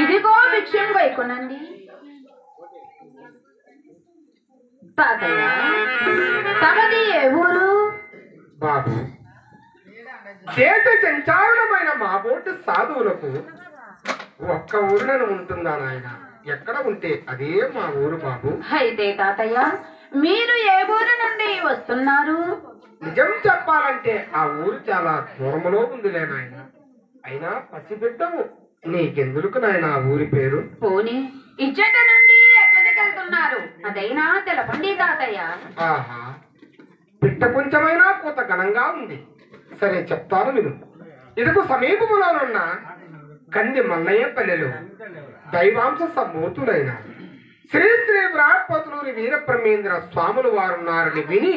ఇదిగో భిక్షం వైకొనండి. తాతయ్య తమది ఏ ఊరు? బాబు, దేశ సంచారణమైన మా బోటు సాధువులకు ఒక్క ఊరులను ఉంటుందా నాయన? ఎక్కడ ఉంటే అదే మా ఊరు బాబు. అయితే తాతయ్య మీరు ఏ ఊరు నుండి వస్తున్నారు? నిజం చెప్పాలంటే ఆ ఊరు చాలా దూరంలో ఉందిలే నాయన. అయినా పసిబిడ్డవు, నీకెందుకు నాయన ఆ ఊరి పేరు? పోనీ ఇచ్చట నుండి ఎక్కడికెళ్తున్నారు అదైనా తెలపండి తాతయ్య. ఆహా, పిట్ట కొంచెమైనా పూత ఘనంగా ఉంది. సరే చెప్తాను విను. ఇదికు సమీపంలోనున్న కంది మల్లయ్య పల్లెలు దైవాంశ సమూతుడైన శ్రీ శ్రీ యోగి వీరబ్రహ్మేంద్ర స్వాములు వారున్నారని విని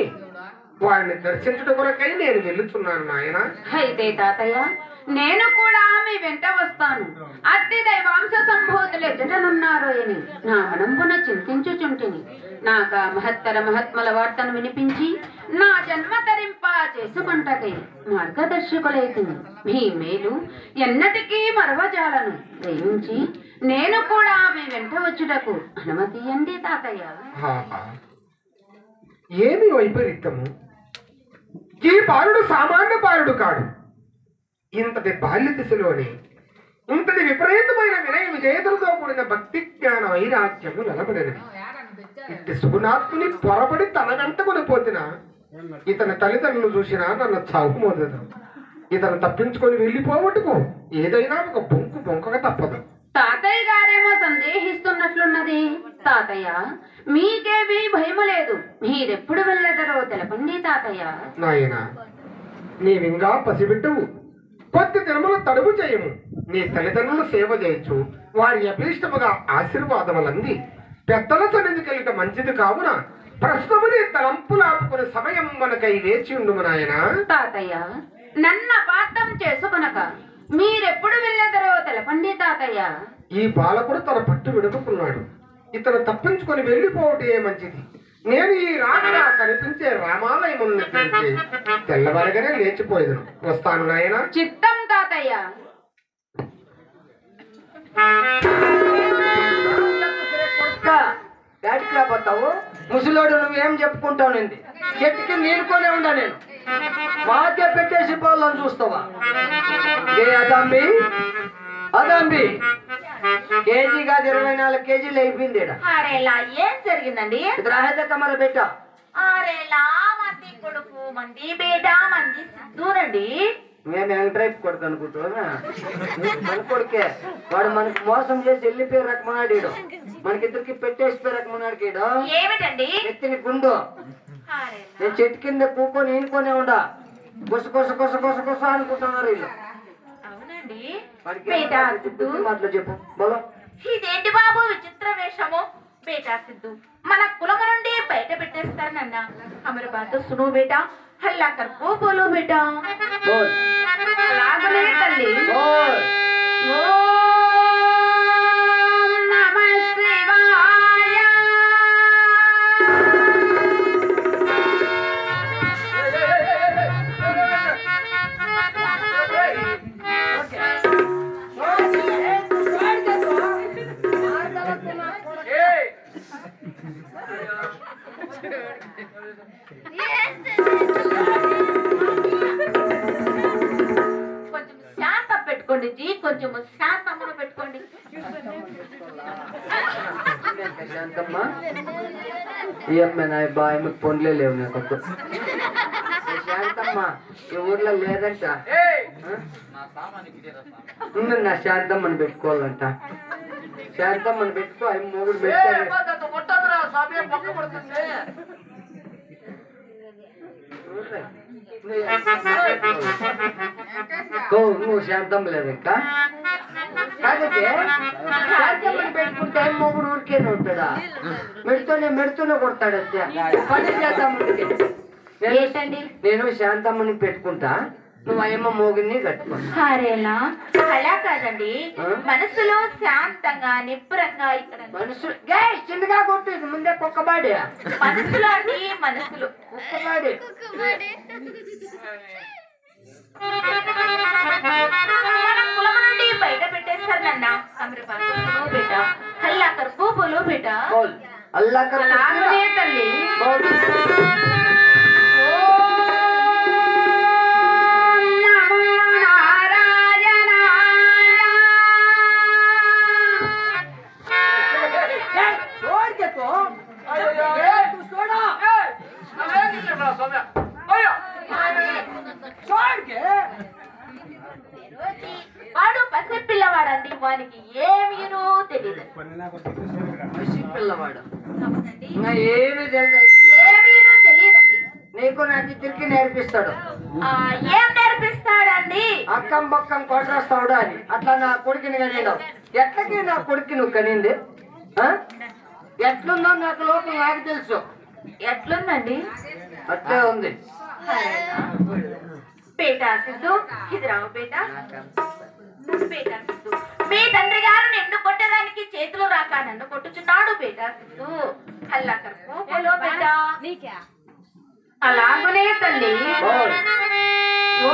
వారిని దర్శించుట కొరకై నేను వెళ్ళుచున్నాను నాయన. అయితే తాతయ్య నేను కూడా మీ వెంట వస్తాను. అట్టి దైవాంశ సంభూతులు ఎదుటనున్నారో అని నా మనంబున చింతించుచుంటిని. నాకా మహత్తర మహాత్మల వార్తను వినిపించి నా జన్మ తరింప చేసుకుంటకై మార్గదర్శకులైతిని. మీ మేలు ఎన్నటికీ మరవజాలను దయించి నేను కూడా మీ వెంట వచ్చుటకు అనుమతి ఇయ్యండి తాతయ్య. ఏమి వైపరీత్యము! ఈ బాలుడు సామాన్య బాలుడు కాడు. ఇంతటి బాల్య దశలోనే ఇంతటి విపరీతమైన వినయ విజేతలతో కూడిన భక్తి జ్ఞాన వైరాగ్యము నిలబడినది. ఇట్టి సుగుణాత్ముని పొరబడి తన వెంట కొనిపోతిన ఇతని తల్లిదండ్రులు చూసినా నన్ను చావు మోదదు. ఇతను తప్పించుకొని వెళ్ళిపోవటకు ఏదైనా ఒక బొంకగా తప్పదు. తాతయ్య గారేమో సందేహిస్తున్నట్లున్నది. తాతయ్య మీకేమీ భయము లేదు. మీరెప్పుడు వెళ్ళదరో తెలపండి తాతయ్య. నాయన నీవింగా పసిబిడ్డవు. కొద్ది దినములు తడుపు చేయము. నీ తల్లిదండ్రులు సేవ చేయొచ్చు. వారి అభీష్టముగా ఆశీర్వాదములంది పెద్దల సన్నిధికెళ్ళట మంచిది కావున ప్రస్తుతముని తలంపులాపుకునే సమయం మనకై వేచి ఉండుము నాయన. తాతయ్య నన్న పాఠం చేసుకొనక మీరెప్పుడు వెళ్ళదరో తెలపండి తాతయ్య. ఈ బాలకుడు తన పట్టు విడుపుకున్నాడు. ఇతను తప్పించుకొని వెళ్ళిపోవటే మంచిది. నేను ఈ రాత్రి కనిపించే రామాలయమును తెల్లవారిగానే లేచిపోయేదను. వస్తాను నాయన. చిత్తం తాతయ్య. బ్యాటికి రాబోతావు ముసలోడు, నువ్వేం చెప్పుకుంటావు? నింది చెట్టుకి నీరుకొనే ఉండా నేను మాకే పెట్టేసి పోవాలని చూస్తావా? ఏ అదాంబి అదాంబి కేజీ కాదు 24 కేజీలు అయిపోయింది. అరేలా ఏం జరిగిందండి? రాహేద కమర బెట్ట. అరేలా మంది కొడుకు మంది బేట మంది సిద్ధూరండి. మేము వెంకటరైపు కొడుకు అనుకుంటున్నా. మన కొడుకే వాడు మనకి మోసం చేసి వెళ్ళిపోయే రకమన్నాడు. మనకిద్దరికి పెట్టేసిపోయే రకమన్నాడు. ఏమిటండి? ఎత్తిని గుండు. నేను చెట్టు కింద కూకొని ఈనుకొనే ఉండా. కొస కొస కొస కొస కొస అనుకుంటున్నారు వీళ్ళు. అవునండి. బేటా సిద్ధు మాటలు చెప్పు బోలో. ఇదేంటి బాబు విచిత్ర వేషము? బేటా సిద్ధు మన కులము నుండి బయట పెట్టేస్తారనన్నా. హమర బాత సును బేటా, హల్లా కర్కో బోలో బేటా. బోల్ అలాగనే తల్లి. బోల్. ఓం నమః శివాయ. కొంచెం శాంతం పెట్టుకోండి జీ, కొంచెం శాంతమ్మను పెట్టుకోండి. శాంతమ్మ ఏమైనా బాయ్ పొందలే లేవు నాకు. శాంతమ్మ ఈ ఊర్లో లేదంట. నా శాంతమ్మని పెట్టుకోవాలంట. శాంతమ్మని పెట్టుకో. అవి మూగుడు పెట్టారు. నువ్వు శాంతం లేదు ఇంకా కాకపోతే శాంతమ్మని పెట్టుకుంటే మూగుడు ఊరికేనే ఉంటాడా? మెడుతూనే కొడతాడు. అంతే పని చేద్దాం. ఏంటండి? నేను శాంతమ్మని పెట్టుకుంటా, నువ్వు అయ్యమ్మ మోగిని కట్టుకో. అరేలా అలా కాదండి. మనసులో శాంతంగా నిబ్బరంగా ఇక్కడ మనసు చిన్నగా కొట్టేది ముందే కుక్కబాడి. మనసులో అండి మనసులో కుక్కబాడి. మన కులం నుండి బయట పెట్టేస్తారన్న. బేట హల్లా కర్కో బోలో బేట. బోల్ అల్లా అలాగనే తల్లి. వాడు పసి పిల్లవాడండి. వానికి ఏమీనూ తెలియదు. పిల్లవాడు అవునండి. ఏమి తెలుసు? ఏమీనూ తెలియదండి. నీకు నాకు తిరిగి నేర్పిస్తాడు. ఏం నేర్పిస్తాడండి? అక్కం బక్కం కొట్టేస్తాడు అని. అట్లా నా కొడుకుని కనిండు. ఎట్లకి నా కొడుకు నువ్వు కనింది? ఎట్లుందో నాకు లోపల నాకు తెలుసు. ఎట్లుందండి? అట్లే ఉంది. బేటా సిద్ధు, ఇది రావు బేటా. బేటా సిద్ధు, మీ తండ్రి గారు నిన్ను కొట్టడానికి చేతులు రాక నన్ను కొట్టుచున్నాడు బేటా సిద్ధు. హల్లా కర్పు బోలో బేటా. అలాగనే తల్లి. ఓయ్. ఓ